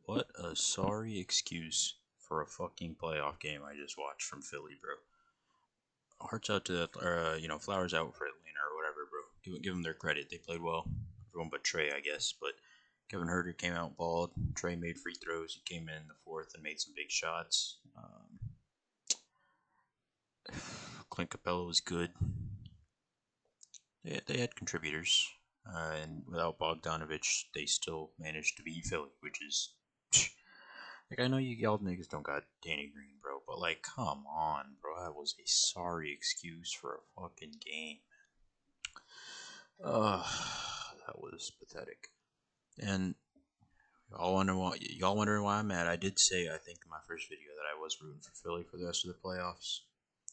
What a sorry excuse for a fucking playoff game I just watched from Philly, bro. Hearts out to flowers out for Atlanta or whatever, bro. Give them their credit. They played well. Everyone but Trey, I guess. But Kevin Herter came out bald. Trey made free throws. He came in the fourth and made some big shots. Clint Capella was good. They had contributors. And without Bogdanovich, they still managed to beat Philly, which is like, I know you yelled niggas don't got Danny Green, bro, but like, come on, bro. That was a sorry excuse for a fucking game. That was pathetic. And y'all wondering why I'm mad? I did say, I think in my first video, that I was rooting for Philly for the rest of the playoffs,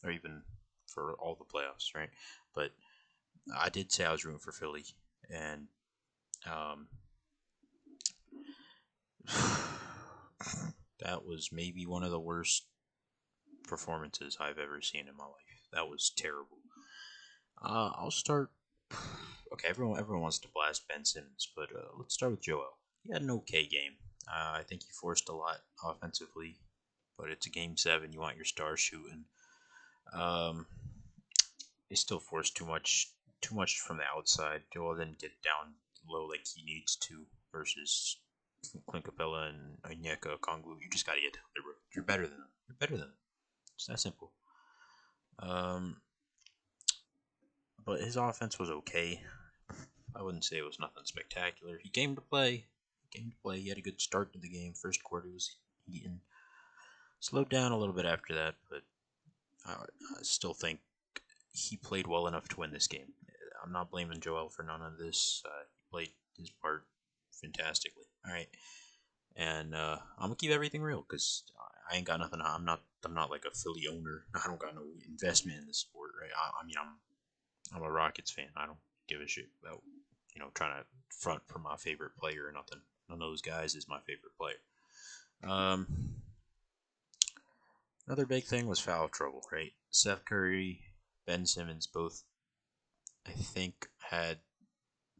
or even for all the playoffs, right? But I did say I was rooting for Philly, and um, that was maybe one of the worst performances I've ever seen in my life. That was terrible. I'll start. Okay, everyone wants to blast Ben Simmons, but let's start with Joel. He had an okay game. I think he forced a lot offensively, but it's a game 7. You want your star shooting. Um, he still forced too much from the outside. Joel didn't get down low like he needs to versus Clint Capella and Onyeka Kongwu. You just gotta get down there, bro. You're better than them. You're better than them. It's that simple. Um, but his offense was okay. I wouldn't say it was nothing spectacular. He came to play. He had a good start to the game. First quarter was heating. Slowed down a little bit after that, but I still think he played well enough to win this game. I'm not blaming Joel for none of this. He played his part fantastically. All right, and I'm gonna keep everything real because I ain't got nothing. I'm not like a Philly owner. I don't got no investment in the sport, right? I'm a Rockets fan. I don't give a shit about trying to front for my favorite player or nothing. None of those guys is my favorite player. Um, Another big thing was foul trouble, right? Seth Curry, Ben Simmons both, I think, had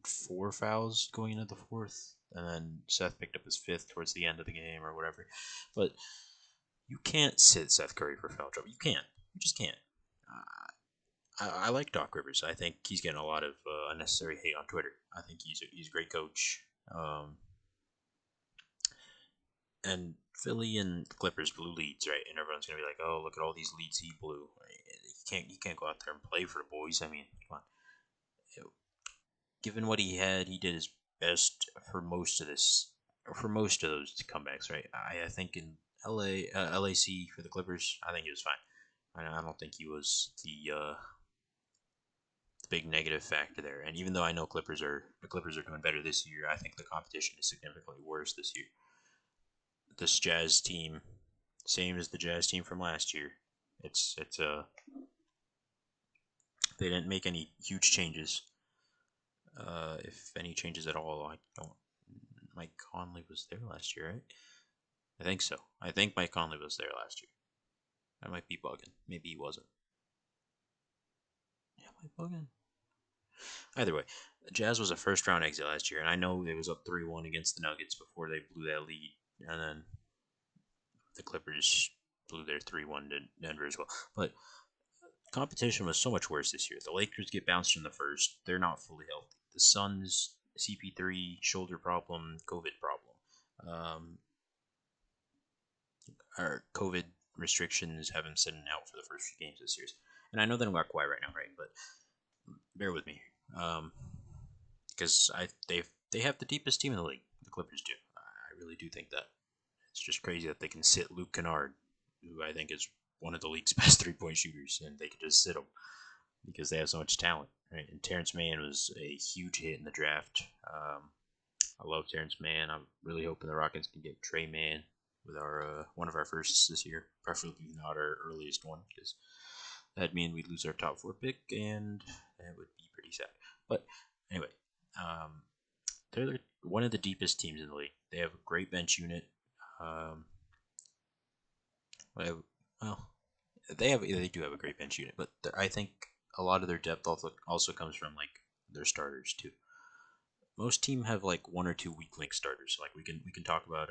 4 fouls going into the fourth, and then Seth picked up his fifth towards the end of the game or whatever. But you can't sit Seth Curry for foul trouble. You can't. You just can't. I like Doc Rivers. I think he's getting a lot of unnecessary hate on Twitter. I think he's a great coach. And Philly and the Clippers blew leads, right? And everyone's gonna be like, "Oh, look at all these leads he blew." He can't go out there and play for the boys. I mean, come on. Given what he had, he did his best for most of those comebacks, right? I think in LAC for the Clippers, I think he was fine. I don't think he was the big negative factor there. And even though I know the Clippers are doing better this year, I think the competition is significantly worse this year. This Jazz team, same as the Jazz team from last year. It's they didn't make any huge changes. If any changes at all, I don't. Mike Conley was there last year, right? I think so. I think Mike Conley was there last year. I might be bugging. Maybe he wasn't. Yeah, am I bugging? Either way, Jazz was a first round exit last year, and I know they was up 3-1 against the Nuggets before they blew that lead, and then the Clippers blew their 3-1 to Denver as well. But competition was so much worse this year. The Lakers get bounced in the first. They're not fully healthy. The Suns, CP3, shoulder problem, COVID problem. Our COVID restrictions have him sitting out for the first few games this year. And I know they don't got Kawhi right now, right? But bear with me. Because they have the deepest team in the league. The Clippers do. I really do think that. It's just crazy that they can sit Luke Kennard, who I think is one of the league's best 3-point shooters, and they could just sit him because they have so much talent. Right? And Terrence Mann was a huge hit in the draft. I love Terrence Mann. I'm really hoping the Rockets can get Trey Mann with our one of our firsts this year, preferably not our earliest one, because that'd mean we'd lose our top 4 pick, and that would be pretty sad. But anyway, they're one of the deepest teams in the league. They have a great bench unit. Well, they do have a great bench unit, but I think a lot of their depth also comes from like their starters too. Most teams have like 1 or 2 weak link starters. Like we can talk about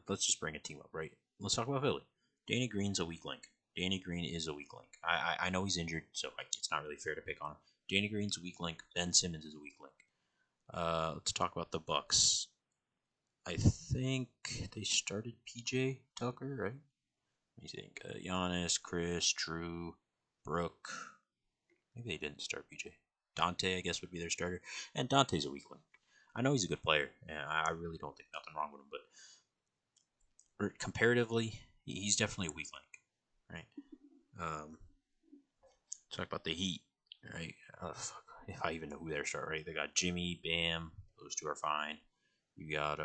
let's just bring a team up, right? Let's talk about Philly. Danny Green's a weak link. Danny Green is a weak link. I know he's injured, so it's not really fair to pick on him. Danny Green's a weak link. Ben Simmons is a weak link. Let's talk about the Bucks. I think they started PJ Tucker, right? Let me think. Giannis, Chris, Drew, Brooke. Maybe they didn't start PJ. Dante, I guess, would be their starter. And Dante's a weak link. I know he's a good player, and I really don't think nothing wrong with him, but comparatively, he's definitely a weak link, right? Talk about the Heat, right? Fuck, if I even know who they're starting, right? They got Jimmy, Bam. Those two are fine. You got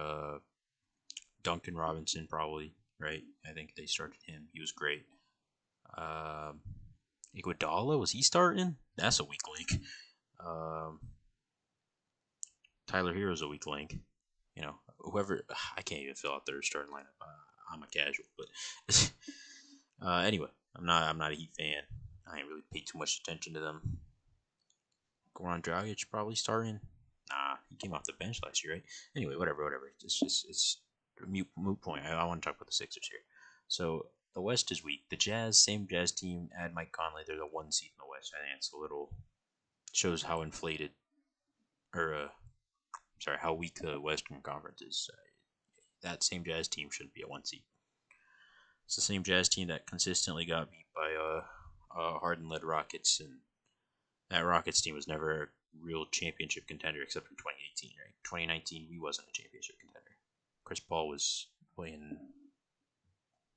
Duncan Robinson, probably, right? I think they started him. He was great. Iguodala, was he starting? That's a weak link. Tyler Hero's a weak link. You know, whoever, I can't even fill out their starting lineup. I'm a casual, but anyway, I'm not a Heat fan. I ain't really paid too much attention to them. Goran Dragic probably starting. Nah, he came off the bench last year, right? Anyway, whatever. It's a moot point. I want to talk about the Sixers here. So the West is weak. The Jazz, same Jazz team, add Mike Conley. They're the 1 seed in the West. I think it's a little shows how inflated, or how weak the Western Conference is. That same Jazz team shouldn't be a 1 seed. It's the same Jazz team that consistently got beat by Harden-led Rockets, and that Rockets team was never a real championship contender except in 2018, right? 2019, we wasn't a championship contender. Chris Paul was playing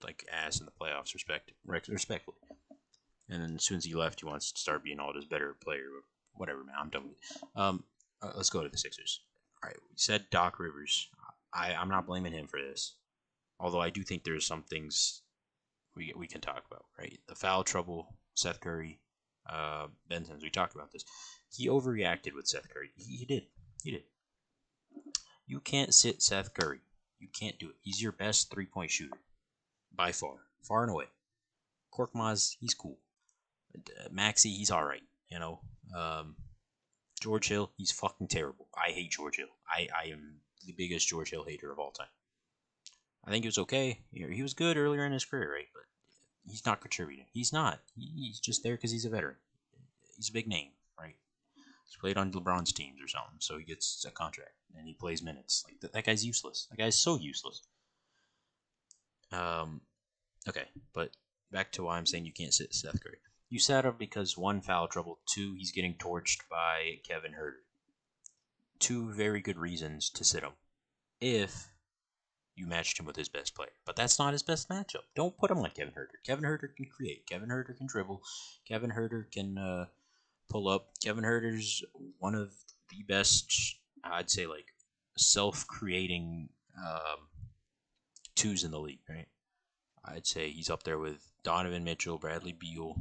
like ass in the playoffs, respectfully. And then as soon as he left, he wants to start being all this better player. Whatever, man. I'm done with it. Let's go to the Sixers. All right, we said Doc Rivers. I'm not blaming him for this, although I do think there's some things we can talk about, right? The foul trouble, Seth Curry, Ben Simmons. We talked about this. He overreacted with Seth Curry. He did. You can't sit Seth Curry. You can't do it. He's your best 3-point shooter by far and away. Korkmaz, he's cool. Maxey, he's all right. You know, George Hill, he's fucking terrible. I hate George Hill. I am the biggest George Hill hater of all time. I think he was okay. He was good earlier in his career, right? But he's not contributing. He's not. He's just there because he's a veteran. He's a big name, right? He's played on LeBron's teams or something, so he gets a contract and he plays minutes. Like that guy's useless. That guy's so useless. Okay, but back to why I'm saying you can't sit Seth Curry. You sat him because 1, foul trouble, 2, he's getting torched by Kevin Huerter. 2 very good reasons to sit him if you matched him with his best player. But that's not his best matchup. Don't put him on Kevin Huerter. Kevin Huerter can create. Kevin Huerter can dribble. Kevin Huerter can pull up. Kevin Huerter's one of the best, I'd say, like, self-creating 2s in the league, right? I'd say he's up there with Donovan Mitchell, Bradley Beal.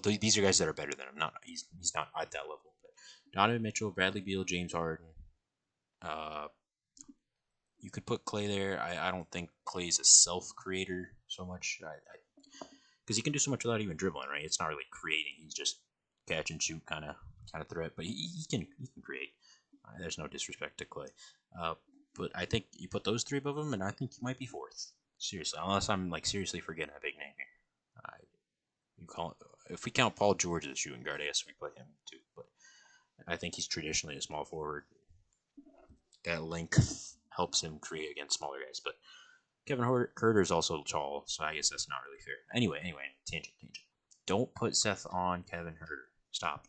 These are guys that are better than him. He's not at that level. But Donovan Mitchell, Bradley Beal, James Harden. You could put Clay there. I don't think Clay's a self-creator so much. Because he can do so much without even dribbling, right? It's not really creating. He's just catch and shoot kind of threat. But he can create. There's no disrespect to Clay. But I think you put those 3 above him, and I think he might be 4th. Seriously, unless I'm like seriously forgetting a big name here. You call it, if we count Paul George as a shooting guard, I guess we put him too. But I think he's traditionally a small forward. That length helps him create against smaller guys. But Kevin Huerter is also tall, so I guess that's not really fair. Anyway, tangent. Don't put Seth on Kevin Huerter. Stop.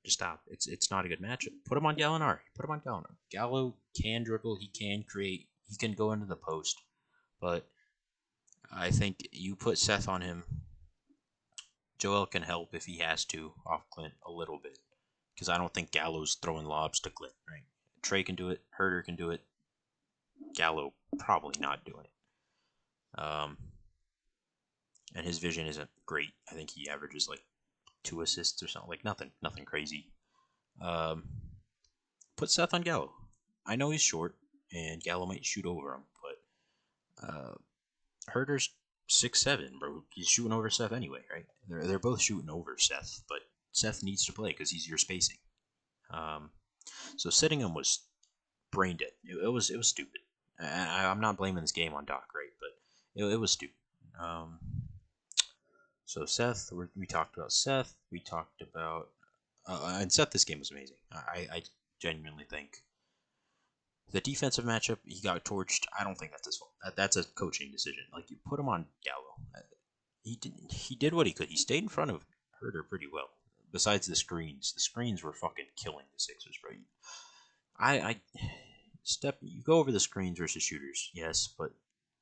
Just stop. It's not a good matchup. Put him on Gallinari. Gallo can dribble. He can create. He can go into the post. But I think you put Seth on him. Joel can help if he has to off Clint a little bit. Because I don't think Gallo's throwing lobs to Clint, right? Trey can do it. Huerter can do it. Gallo probably not doing it. And his vision isn't great. I think he averages like 2 assists or something. Like nothing crazy. Put Seth on Gallo. I know he's short, and Gallo might shoot over him, but Huerter's 6'7", bro. He's shooting over Seth anyway, right? They're both shooting over Seth, but Seth needs to play because he's your spacing. So sitting him was brain dead. It was stupid. I'm not blaming this game on Doc, right? But it was stupid. Um, so Seth, we talked about Seth. We talked about and Seth. This game was amazing. I genuinely think the defensive matchup he got torched. I don't think that's his fault. That's a coaching decision. Like you put him on Gallo. He did what he could. He stayed in front of Herder pretty well. Besides the screens were fucking killing the Sixers, bro. I step. You go over the screens versus shooters, yes, but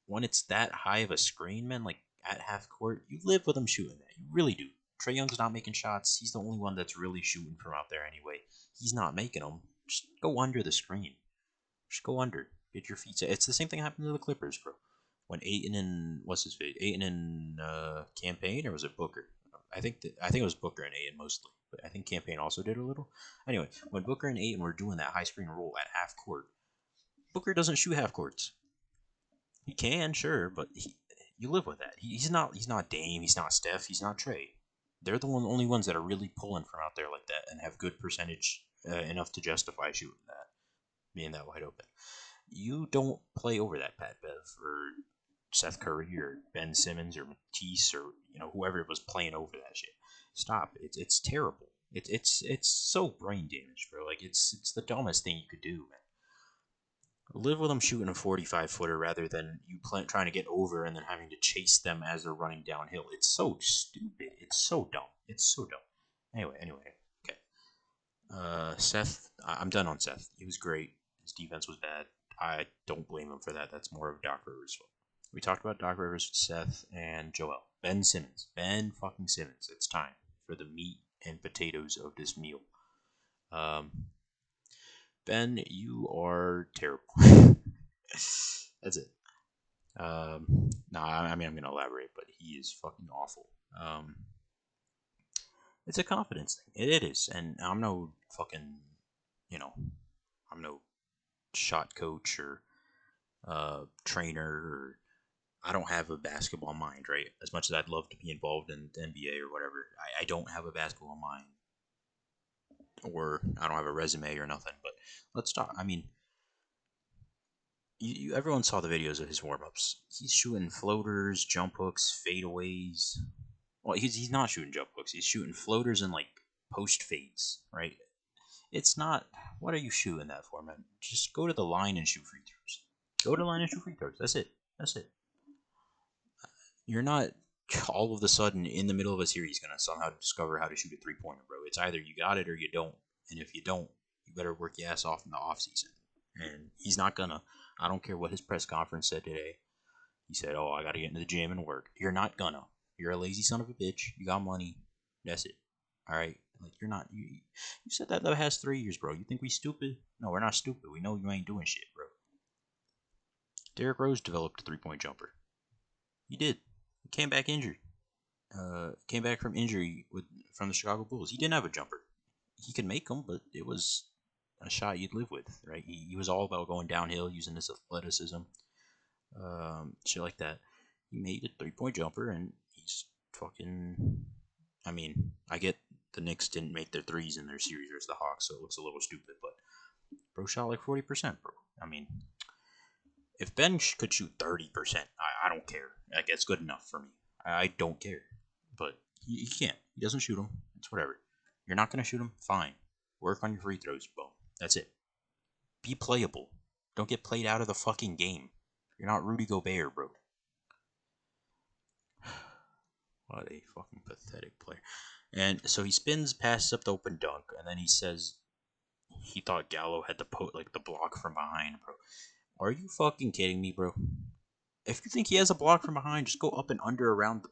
when it's that high of a screen, man, like at half court, you live with them shooting that. You really do. Trey Young's not making shots. He's the only one that's really shooting from out there anyway. He's not making them. Just go under the screen. Just go under. Get your feet set. It's the same thing happened to the Clippers, bro. When Ayton and what's his face? Ayton and Campaign, or was it Booker? I think it was Booker and Ayton mostly, but I think Campaign also did a little. Anyway, when Booker and Ayton were doing that high screen roll at half court, Booker doesn't shoot half courts. He can, sure, but you live with that. He's not Dame. He's not Steph. He's not Trey. They're the only ones that are really pulling from out there like that and have good percentage enough to justify shooting that, being that wide open. You don't play over that Pat Bev or Seth Curry or Ben Simmons or Matisse or whoever was playing over that shit. Stop. It's terrible. It's so brain damaged, bro. Like it's the dumbest thing you could do, man. Live with them shooting a 45-footer rather than you trying to get over and then having to chase them as they're running downhill. It's so stupid. It's so dumb. It's so dumb. Anyway. Okay. Seth, I'm done on Seth. He was great. His defense was bad. I don't blame him for that. That's more of Doc Rivers' fault. We talked about Doc Rivers, Seth, and Joel. Ben Simmons. Ben fucking Simmons. It's time for the meat and potatoes of this meal. Ben, you are terrible. That's it. No, I mean, I'm going to elaborate, but he is fucking awful. It's a confidence thing. It is. And I'm no fucking, I'm no shot coach or trainer or I don't have a basketball mind, right? As much as I'd love to be involved in the NBA or whatever, I don't have a basketball mind. Or I don't have a resume or nothing, but let's talk. I mean, everyone saw the videos of his warm-ups. He's shooting floaters, jump hooks, fadeaways. Well, he's not shooting jump hooks. He's shooting floaters and, like, post fades, right? It's not... What are you shooting that for, man? Just go to the line and shoot free throws. Go to the line and shoot free throws. That's it. You're not all of a sudden in the middle of a series going to somehow discover how to shoot a three-pointer, bro. It's either you got it or you don't. And if you don't, you better work your ass off in the offseason. And he's not going to. I don't care what his press conference said today. He said, oh, I got to get into the gym and work. You're not going to. You're a lazy son of a bitch. You got money. That's it. All right? Like, you're not. You said that has 3 years, bro. You think we stupid? No, we're not stupid. We know you ain't doing shit, bro. Derrick Rose developed a three-point jumper. He did. He came back injured. Came back from injury from the Chicago Bulls. He didn't have a jumper. He could make them, but it was a shot you'd live with, right? He was all about going downhill, using his athleticism, shit like that. He made a three-point jumper, and he's fucking... I mean, I get the Knicks didn't make their threes in their series versus the Hawks, so it looks a little stupid, but bro shot like 40%, bro. I mean, if Ben could shoot 30%, I don't care. Like, it's good enough for me. I don't care. But he can't. He doesn't shoot them. It's whatever. You're not going to shoot them? Fine. Work on your free throws, bro. That's it. Be playable. Don't get played out of the fucking game. You're not Rudy Gobert, bro. What a fucking pathetic player. And so he spins, passes up the open dunk, and then he says he thought Gallo had the block from behind, bro. Are you fucking kidding me, bro? If you think he has a block from behind, just go up and under around the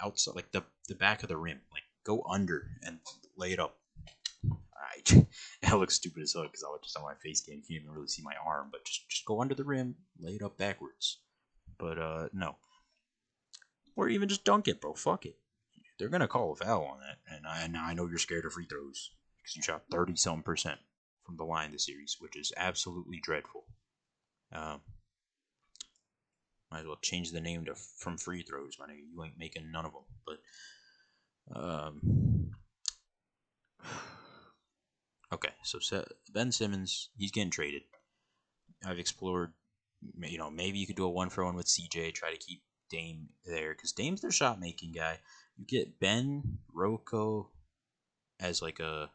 outside, like the back of the rim. Like, go under and lay it up. That looks stupid as hell because I was just on my face cam. You can't even really see my arm, but just go under the rim, lay it up backwards. But no. Or even just dunk it, bro. Fuck it. They're gonna call a foul on that, and I know you're scared of free throws because you shot 30-something% from the line this series, which is absolutely dreadful. Might as well change the name to from free throws, man. You ain't making none of them. But okay, so Ben Simmons, he's getting traded. I've explored maybe you could do a 1-for-1 with CJ. Try to keep Dame there because Dame's their shot making guy. You get Ben Rocco as like a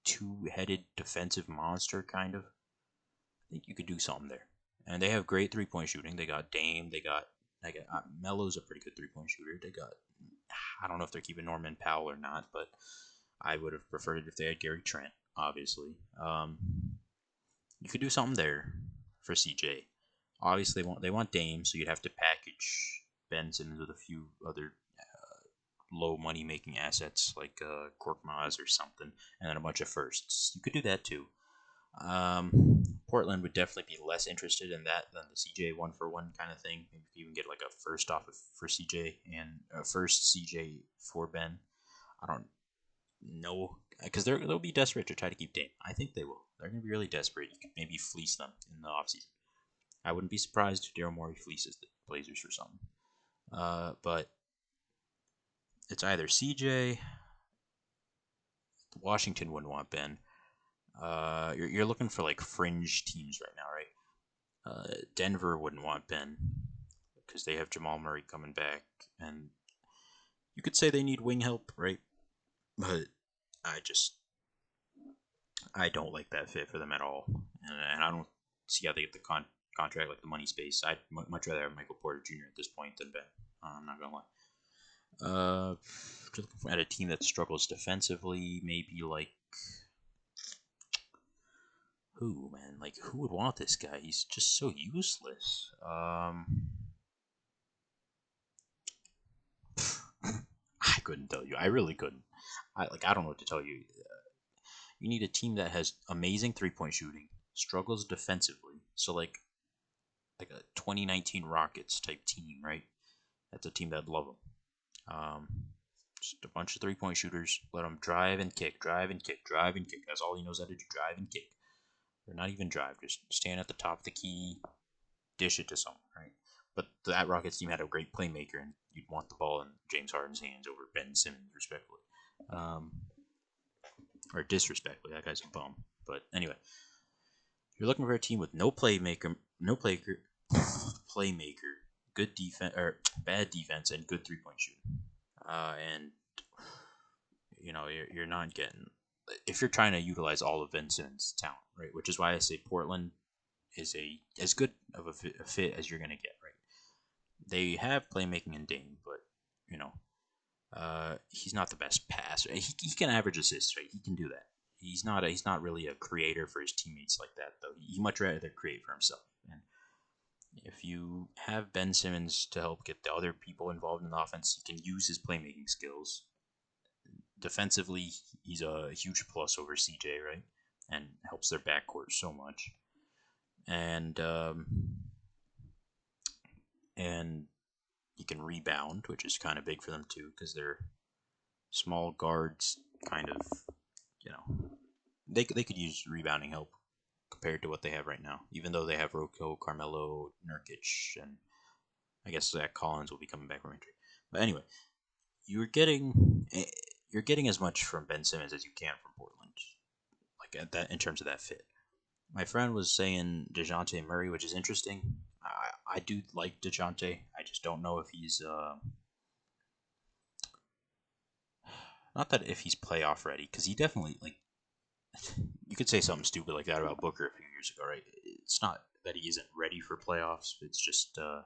two-headed defensive monster kind of. I think you could do something there. And they have great 3-point shooting. They got Dame. They got Melo's a pretty good 3-point shooter. They got, I don't know if they're keeping Norman Powell or not, but I would have preferred it if they had Gary Trent. Obviously, you could do something there for CJ. Obviously, they want Dame, so you'd have to package Ben Simmons with a few other low money making assets like Korkmaz or something, and then a bunch of firsts. You could do that too. Portland would definitely be less interested in that than the CJ 1-for-1 kind of thing. Maybe you can get like a first off for CJ and a first CJ for Ben. I don't know because they'll be desperate to try to keep Dame. I think they will. They're going to be really desperate. You could maybe fleece them in the offseason. I wouldn't be surprised if Daryl Morey fleeces the Blazers for something. But it's either CJ. Washington wouldn't want Ben. You're looking for like fringe teams right now, right? Denver wouldn't want Ben because they have Jamal Murray coming back, and you could say they need wing help, right? But I don't like that fit for them at all, and I don't see how they get the contract, like the money space. I'd much rather have Michael Porter Jr. at this point than Ben. I'm not gonna lie. Just looking at a team that struggles defensively, maybe like who, man? Like who would want this guy? He's just so useless. I couldn't tell you. I really couldn't. I don't know what to tell you. You need a team that has amazing 3-point shooting, struggles defensively. So like a 2019 Rockets type team, right? That's a team that'd love them. Just a bunch of 3-point shooters. Let them drive and kick, drive and kick, drive and kick. That's all he knows how to do, drive and kick. Or not even drive, just stand at the top of the key, dish it to someone, right? But that Rockets team had a great playmaker, and you'd want the ball in James Harden's hands over Ben Simmons, respectfully. Or disrespectfully, that guy's a bum. But anyway, you're looking for a team with no playmaker, good defense or bad defense, and good 3-point shooting. And you're not getting, if you're trying to utilize all of Ben Simmons' talent, right? Which is why I say Portland is as good of a fit as you're gonna get, right? They have playmaking in Dame, but he's not the best passer. He can average assists, right? He can do that. He's not really a creator for his teammates like that, though. He much rather create for himself. And if you have Ben Simmons to help get the other people involved in the offense, he can use his playmaking skills. Defensively, he's a huge plus over CJ, right? And helps their backcourt so much. And he can rebound, which is kind of big for them too, because they're small guards. Kind of, they could use rebounding help compared to what they have right now. Even though they have Rocco, Carmelo, Nurkic, and I guess Zach Collins will be coming back from injury. But anyway, you're getting as much from Ben Simmons as you can from Portland, like at that in terms of that fit. My friend was saying DeJounte Murray, which is interesting. I do like DeJounte. I just don't know if he's not that if he's playoff ready, because he definitely like. You could say something stupid like that about Booker a few years ago, right? It's not that he isn't ready for playoffs. It's just I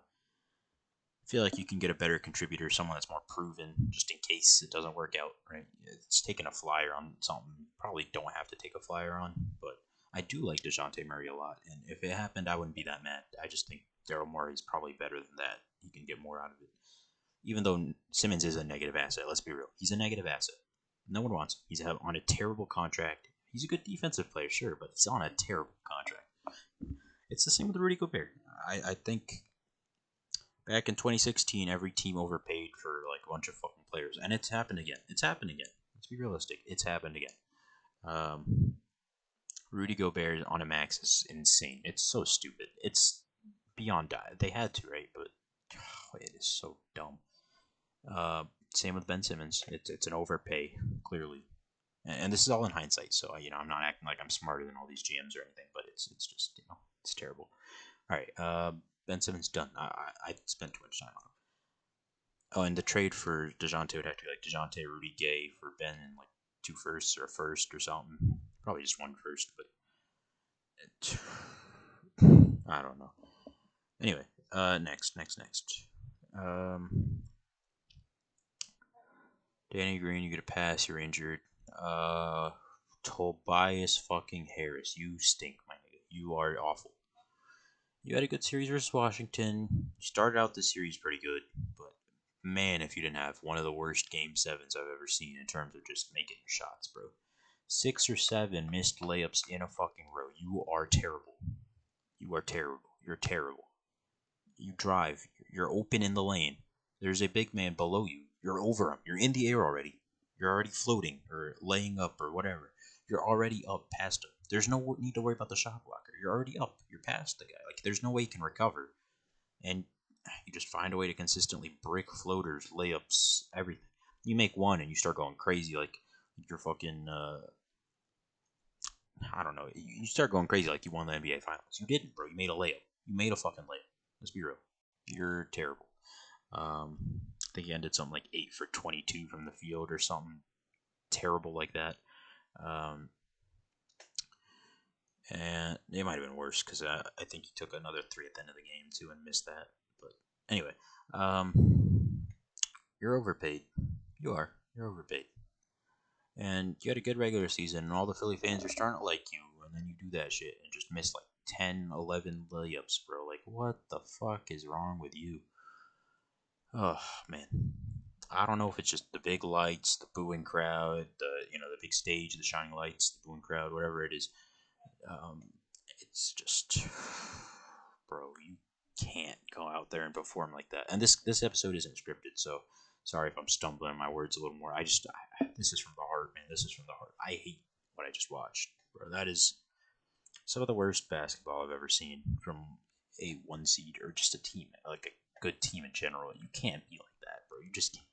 feel like you can get a better contributor, someone that's more proven, just in case it doesn't work out, right? It's taking a flyer on something you probably don't have to take a flyer on, but I do like DeJounte Murray a lot, and if it happened, I wouldn't be that mad. I just think Daryl Morey is probably better than that. He can get more out of it. Even though Simmons is a negative asset, let's be real. He's a negative asset. No one wants him. He's on a terrible contract. He's a good defensive player, sure, but he's on a terrible contract. It's the same with Rudy Gobert. I think back in 2016, every team overpaid for like a bunch of fucking players, and it's happened again. Let's be realistic. It's happened again. Rudy Gobert on a max is insane. It's so stupid. It's beyond die. They had to, right? But it is so dumb. Same with Ben Simmons. It's an overpay, clearly. And this is all in hindsight, so I'm not acting like I'm smarter than all these GMs or anything, but it's just it's terrible. All right. Ben Simmons done. I spent too much time on him. Oh, and the trade for Dejounte would have to be like Dejounte, Rudy Gay for Ben, and like 2 firsts or a first or something. Probably just 1 first, but I don't know. Anyway, next. Um, Danny Green, you get a pass. You're injured. Tobias fucking Harris, you stink, my nigga. You are awful. You had a good series versus Washington. You started out the series pretty good, but man, if you didn't have one of the worst game sevens I've ever seen in terms of just making shots, bro. 6 or 7 missed layups in a fucking row. You are terrible. You are terrible. You're terrible. You drive. You're open in the lane. There's a big man below you. You're over him. You're in the air already. You're already floating or laying up or whatever. You're already up past him. There's no need to worry about the shot blocker. You're already up. You're past the guy. Like, there's no way you can recover. And you just find a way to consistently brick floaters, layups, everything. You make one and you start going crazy like you're fucking, I don't know. You start going crazy like you won the NBA Finals. You didn't, bro. You made a layup. You made a fucking layup. Let's be real. You're terrible. I think he ended something like 8 for 22 from the field or something terrible like that. And it might have been worse because I think he took another 3 at the end of the game too and missed that. But anyway, you're overpaid. You are. You're overpaid. And you had a good regular season, and all the Philly fans are starting to like you, and then you do that shit and just miss like 10, 11 layups, bro. Like, what the fuck is wrong with you? Oh, man. I don't know if it's just the big lights, the booing crowd, the big stage, the shining lights, the booing crowd, whatever it is. Um, it's just, bro, you can't go out there and perform like that. And this episode isn't scripted, so sorry if I'm stumbling my words a little more. This is from the heart, man. This is from the heart. I hate what I just watched, bro. That is some of the worst basketball I've ever seen from a 1 seed or just a team, like a good team in general. You can't be like that, bro. You just can't.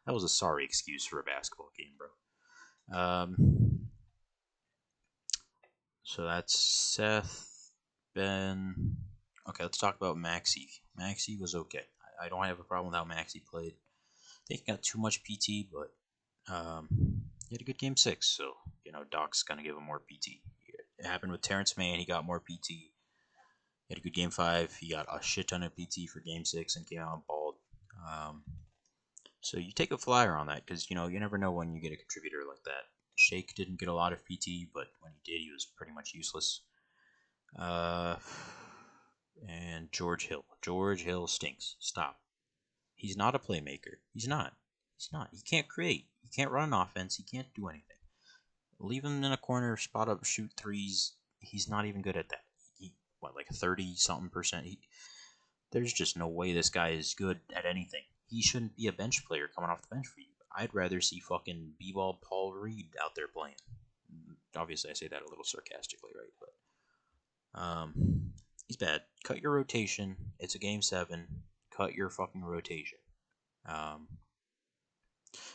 That was a sorry excuse for a basketball game, bro. So that's Seth, Ben. Okay, let's talk about Maxey. Maxey was okay. I don't have a problem with how Maxey played. I think he got too much PT, but he had a good game 6, so Doc's gonna give him more PT. It happened with Terrence Mann. He got more PT. He had a good game 5. He got a shit ton of PT for game 6 and came out bald. So you take a flyer on that because you never know when you get a contributor like that. Shake didn't get a lot of PT, but when he did, he was pretty much useless. And George Hill. George Hill stinks. Stop. He's not a playmaker. He's not. He can't create. He can't run an offense. He can't do anything. Leave him in a corner, spot up, shoot threes. He's not even good at that. Like 30-something%? There's just no way this guy is good at anything. He shouldn't be a bench player coming off the bench for you. I'd rather see fucking B-ball Paul Reed out there playing. Obviously, I say that a little sarcastically, right? But he's bad. Cut your rotation. It's a game 7. Cut your fucking rotation.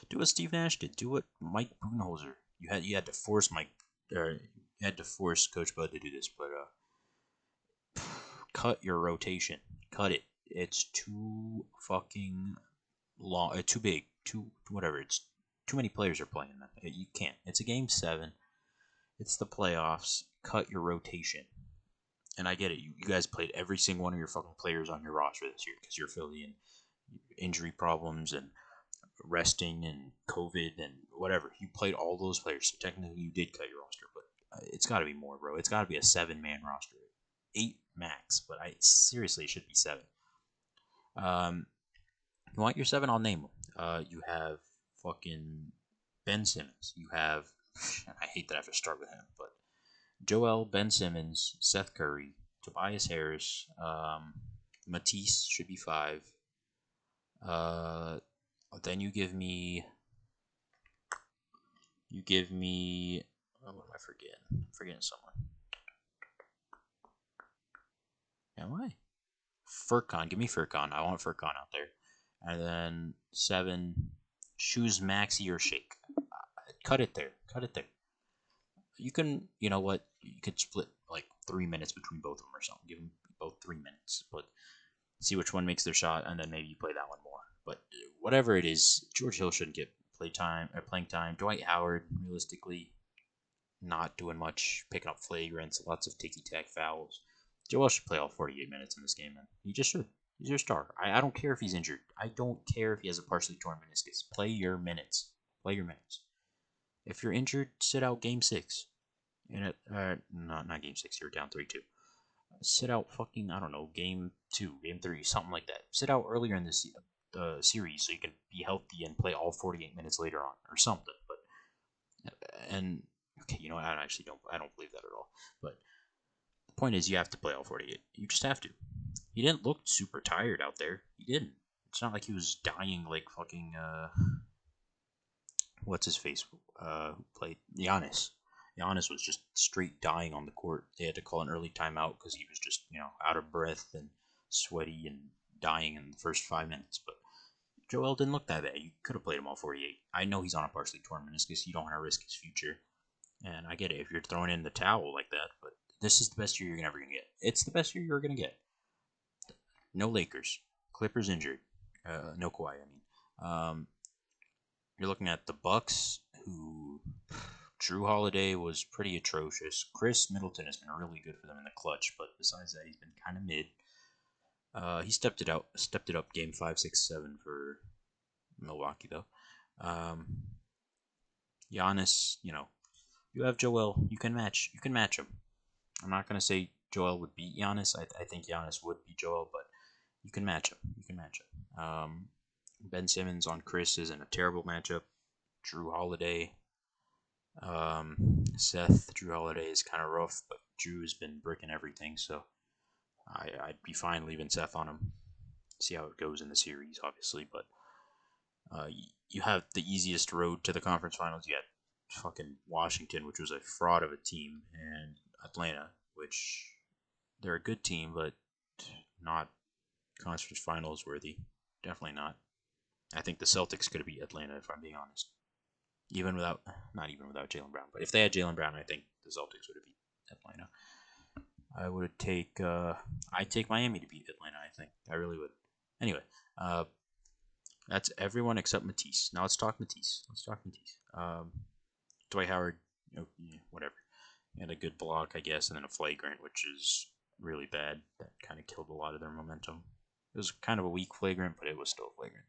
Do what Steve Nash did. Do what Mike Budenholzer. You had to force Coach Bud to do this, but cut your rotation. Cut it. It's too fucking long. Too big. Too whatever. It's too many players are playing. You can't. It's a game 7. It's the playoffs. Cut your rotation. And I get it. You guys played every single one of your fucking players on your roster this year because you're Philly and injury problems and resting and COVID and whatever. You played all those players, so technically you did cut your roster, but it's got to be more, bro. It's got to be a 7-man roster, 8 max, but seriously, it should be 7. You want your 7? I'll name them. You have fucking Ben Simmons. You have, and I hate that I have to start with him, but Joel, Ben Simmons, Seth Curry, Tobias Harris, Matisse should be 5. Then you give me. Oh, what am I forgetting? I'm forgetting someone. Am I? Furkan. Give me Furkan. I want Furkan out there. And then 7. Choose Maxi or Shake. Cut it there. You can. You know what? You could split like 3 minutes between both of them or something. Give them both 3 minutes, but see which one makes their shot, and then maybe you play that one more. But whatever it is, George Hill shouldn't get playing time. Dwight Howard, realistically, not doing much, picking up flagrants, lots of ticky-tack fouls. Joel should play all 48 minutes in this game, man. He just should. He's your star. I don't care if he's injured. I don't care if he has a partially torn meniscus. Play your minutes. Play your minutes. If you're injured, sit out game 6. Not game 6. You're down 3-2. Sit out fucking, I don't know, game 2, game 3, something like that. Sit out earlier in this series so you can be healthy and play all 48 minutes later on or something. And okay, you know what? I don't believe that at all. But the point is, you have to play all 48. You just have to. He didn't look super tired out there. He didn't. It's not like he was dying like fucking what's his face? Who played Giannis? Giannis was just straight dying on the court. They had to call an early timeout because he was just out of breath and sweaty and dying in the first 5 minutes. But Joel didn't look that bad. You could have played him all 48. I know he's on a partially torn meniscus. You don't want to risk his future. And I get it if you're throwing in the towel like that, but this is the best year you're ever going to get. It's the best year you're going to get. No Lakers. Clippers injured. No Kawhi, I mean. You're looking at the Bucks, who Drew Holiday was pretty atrocious. Chris Middleton has been really good for them in the clutch, but besides that, he's been kind of mid. He stepped it up game 5, 6, 7 for Milwaukee, though. Giannis, you have Joel. You can match him. I'm not going to say Joel would beat Giannis. I think Giannis would beat Joel, but you can match him. Ben Simmons on Chris isn't a terrible matchup. Drew Holiday. Drew Holiday is kind of rough, but Drew's been bricking everything, so I'd be fine leaving Seth on him. See how it goes in the series, obviously, but you have the easiest road to the conference finals. You had fucking Washington, which was a fraud of a team, and Atlanta, which they're a good team, but not conference finals worthy. Definitely not. I think the Celtics could have beat Atlanta, if I'm being honest. Not even without Jaylen Brown, but if they had Jaylen Brown, I think the Celtics would have beat Atlanta. I'd take Miami to beat Atlanta, I think. I really would. Anyway, that's everyone except Matisse. Now let's talk Matisse. Dwight Howard, whatever. He had a good block, I guess, and then a flagrant, which is really bad. That kind of killed a lot of their momentum. It was kind of a weak flagrant, but it was still flagrant.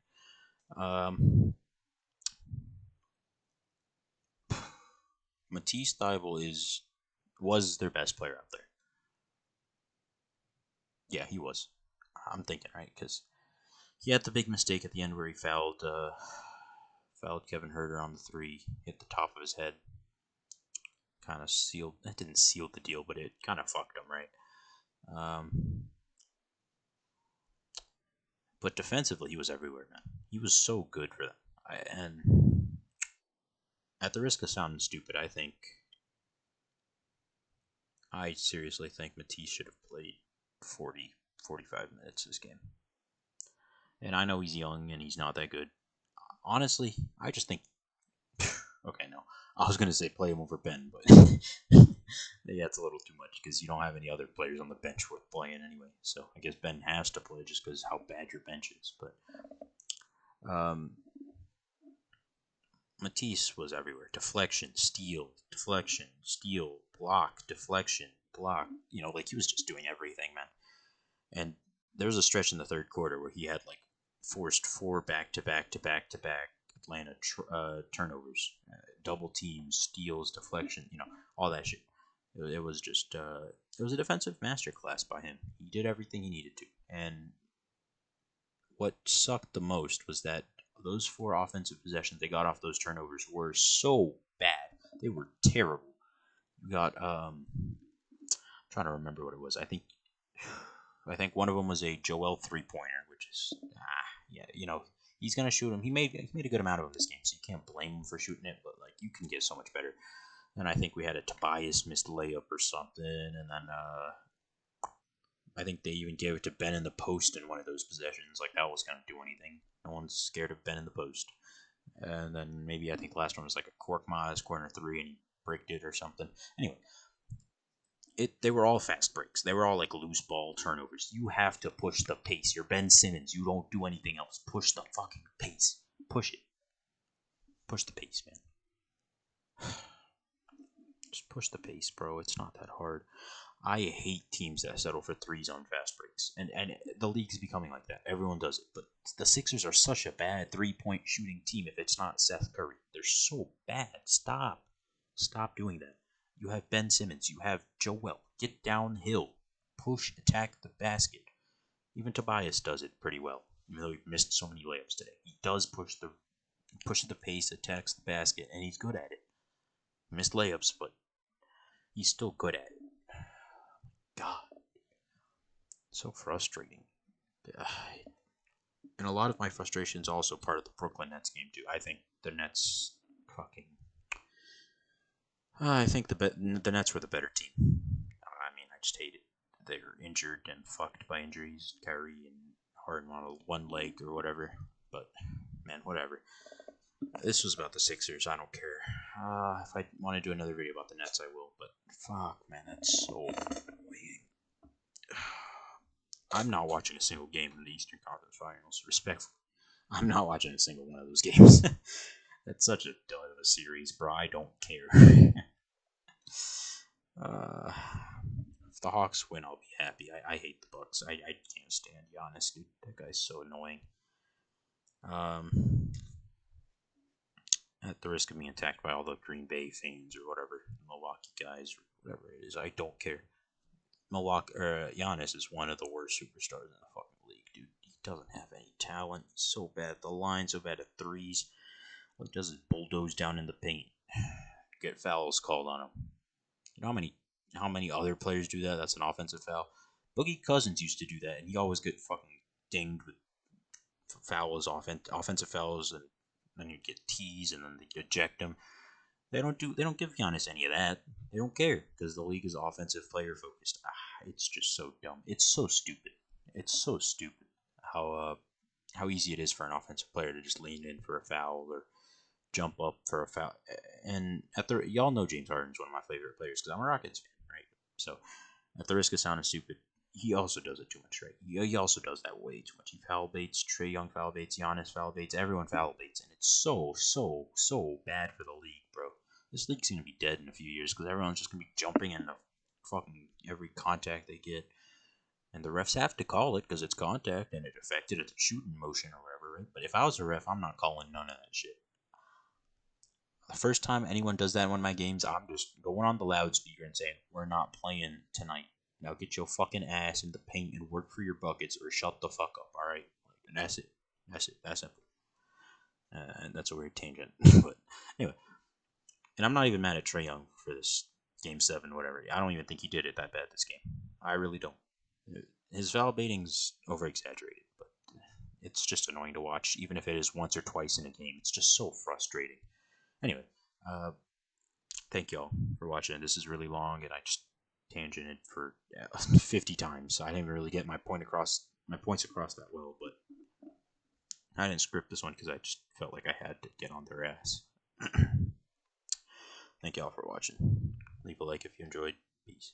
Matisse Thybulle was their best player out there. Yeah, he was. I'm thinking, right? Because he had the big mistake at the end where he fouled Kevin Huerter on the 3, hit the top of his head. Kind of sealed. It didn't seal the deal, but it kind of fucked him, right? But defensively, he was everywhere, man. He was so good for them. And at the risk of sounding stupid, I seriously think Matisse should have played 40, 45 minutes this game. And I know he's young and he's not that good. Honestly, I just think... Okay, no. I was going to say play him over Ben, but yeah, it's a little too much because you don't have any other players on the bench worth playing anyway. So I guess Ben has to play just because how bad your bench is. But Matisse was everywhere. Deflection, steal, block, deflection, block. Like he was just doing everything, man. And there was a stretch in the third quarter where he had forced 4 back-to-back Atlanta turnovers, double teams, steals, deflection, all that shit. It was just, it was a defensive masterclass by him. He did everything he needed to. And what sucked the most was that those 4 offensive possessions they got off those turnovers were so bad. They were terrible. We got, I'm trying to remember what it was. I think one of them was a Joel 3-pointer, which is, he's gonna shoot him. He made a good amount of them this game, so you can't blame him for shooting it. But you can get so much better. And I think we had a Tobias missed layup or something, and then I think they even gave it to Ben in the post in one of those possessions. That was gonna do anything. No one's scared of Ben in the post. And then maybe I think the last one was a Korkmaz corner 3, and he bricked it or something. Anyway, They were all fast breaks. They were all like loose ball turnovers. You have to push the pace. You're Ben Simmons. You don't do anything else. Push the fucking pace. Push it. Push the pace, man. Just push the pace, bro. It's not that hard. I hate teams that settle for threes on fast breaks, and the league is becoming like that. Everyone does it, but the Sixers are such a bad 3-point shooting team. If it's not Seth Curry, they're so bad. Stop doing that. You have Ben Simmons. You have Joel. Get downhill, push, attack the basket. Even Tobias does it pretty well, even though he missed so many layups today. He does push the pace, attacks the basket, and he's good at it. Missed layups, but he's still good at it. God, so frustrating. And a lot of my frustration is also part of the Brooklyn Nets game too. I think the Nets fucking. I think the Nets were the better team. I mean, I just hate it. They're injured and fucked by injuries. Kyrie and Harden on one leg or whatever. But man, whatever. This was about the Sixers. I don't care. If I want to do another video about the Nets, I will. But fuck, man, that's so annoying. I'm not watching a single game in the Eastern Conference Finals. Respectfully, I'm not watching a single one of those games. That's such a dud of a series, bro. I don't care. If the Hawks win, I'll be happy. I hate the Bucks. I can't stand Giannis, dude. That guy's so annoying. At the risk of being attacked by all the Green Bay fans or whatever, Milwaukee guys or whatever it is, I don't care. Giannis is one of the worst superstars in the fucking league, dude. He doesn't have any talent. He's so bad at the line, so bad at threes. All he does is bulldoze down in the paint. Get fouls called on him. You know how many other players do that? That's an offensive foul. Boogie Cousins used to do that, and he always get fucking dinged with fouls, offensive fouls, and then you get teased, and then they eject him. They don't give Giannis any of that. They don't care because the league is offensive player focused. It's just so dumb. It's so stupid. It's so stupid how easy it is for an offensive player to just lean in for a foul or jump up for a foul. And y'all know James Harden's one of my favorite players because I'm a Rockets fan, right? So at the risk of sounding stupid, he also does it too much, right? He also does that way too much. He foul baits, Trae Young foul baits, Giannis foul baits, everyone foul baits, and it's so bad for the league, bro. This league's gonna be dead in a few years because everyone's just gonna be jumping in the fucking every contact they get, and the refs have to call it because it's contact and it affected the shooting motion or whatever, right? But if I was a ref, I'm not calling none of that shit. The first time anyone does that in one of my games, I'm just going on the loudspeaker and saying, "We're not playing tonight. Now get your fucking ass in the paint and work for your buckets or shut the fuck up, alright?" And that's it. That's simple. And that's a weird tangent. But anyway. And I'm not even mad at Trae Young for this game 7, whatever. I don't even think he did it that bad this game. I really don't. His foul baiting's over exaggerated, but it's just annoying to watch, even if it is once or twice in a game. It's just so frustrating. Anyway, thank y'all for watching. This is really long, and I just tangented for 50 times. So I didn't really get my points across that well, but I didn't script this one because I just felt like I had to get on their ass. Thank y'all for watching. Leave a like if you enjoyed. Peace.